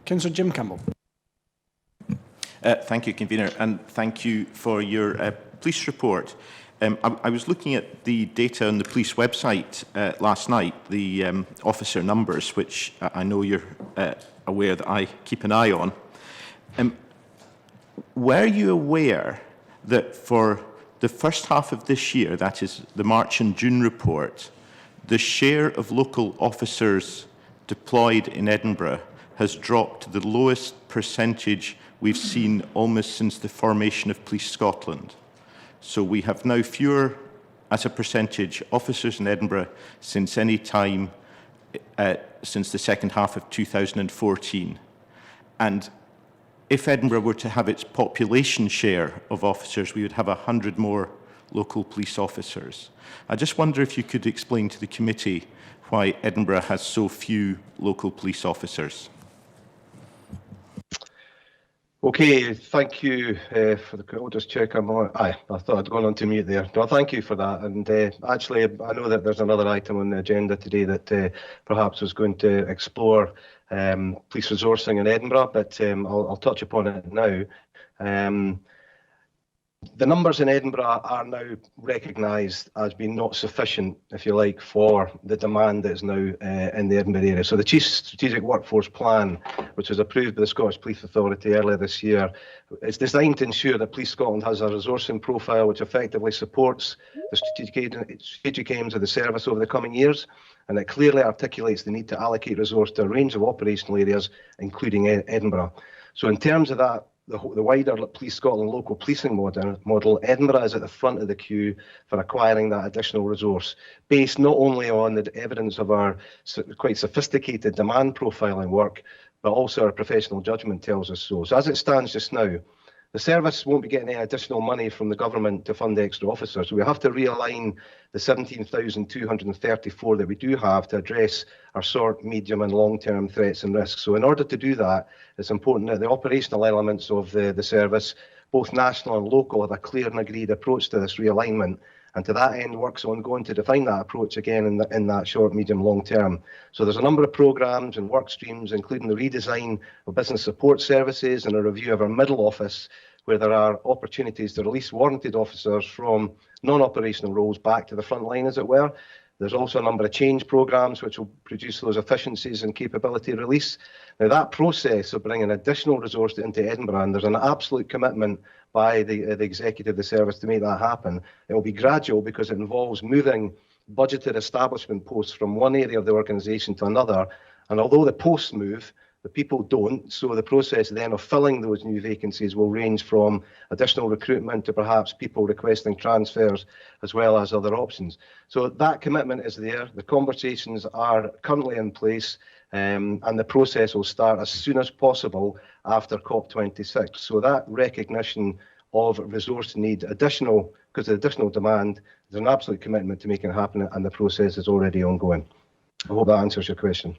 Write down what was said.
Councillor Jim Campbell. Thank you, Convener, and thank you for your police report. I was looking at the data on the police website last night, the officer numbers, which I know you're aware that I keep an eye on. Were you aware that for the first half of this year, that is the March and June report, the share of local officers deployed in Edinburgh has dropped to the lowest percentage we've seen almost since the formation of Police Scotland? So we have now fewer, as a percentage, officers in Edinburgh since any time since the second half of 2014. And if Edinburgh were to have its population share of officers, we would have 100 more local police officers. I just wonder if you could explain to the committee why Edinburgh has so few local police officers. Okay, thank you for the. I'll just check. I'm on. I thought I'd gone on to mute there. No, thank you for that. And actually, I know that there's another item on the agenda today that perhaps was going to explore police resourcing in Edinburgh, but I'll touch upon it now. The numbers in Edinburgh are now recognised as being not sufficient, if you like, for the demand that is now in the Edinburgh area. So the Chief Strategic Workforce Plan, which was approved by the Scottish Police Authority earlier this year, is designed to ensure that Police Scotland has a resourcing profile which effectively supports the strategic aims of the service over the coming years, and it clearly articulates the need to allocate resource to a range of operational areas, including Edinburgh. So in terms of that, the wider Police Scotland local policing model, Edinburgh is at the front of the queue for acquiring that additional resource, based not only on the evidence of our quite sophisticated demand profiling work, but also our professional judgment tells us so. So as it stands just now, the service won't be getting any additional money from the government to fund extra officers. So we have to realign the 17,234 that we do have to address our short, medium and long-term threats and risks. So in order to do that, it's important that the operational elements of the service, both national and local, have a clear and agreed approach to this realignment. And to that end, work's ongoing to define that approach again in that short, medium, long term. So there's a number of programmes and work streams, including the redesign of business support services and a review of our middle office, where there are opportunities to release warranted officers from non-operational roles back to the front line, as it were. There's also a number of change programmes which will produce those efficiencies and capability release. Now, that process of bringing additional resource into Edinburgh, and there's an absolute commitment by the executive of the service to make that happen. It will be gradual because it involves moving budgeted establishment posts from one area of the organisation to another. And although the posts move, the people don't. So the process then of filling those new vacancies will range from additional recruitment to perhaps people requesting transfers, as well as other options. So that commitment is there. The conversations are currently in place, and the process will start as soon as possible after COP26. So that recognition of resource need, because of additional demand, there's an absolute commitment to making it happen, and the process is already ongoing. I hope that answers your question.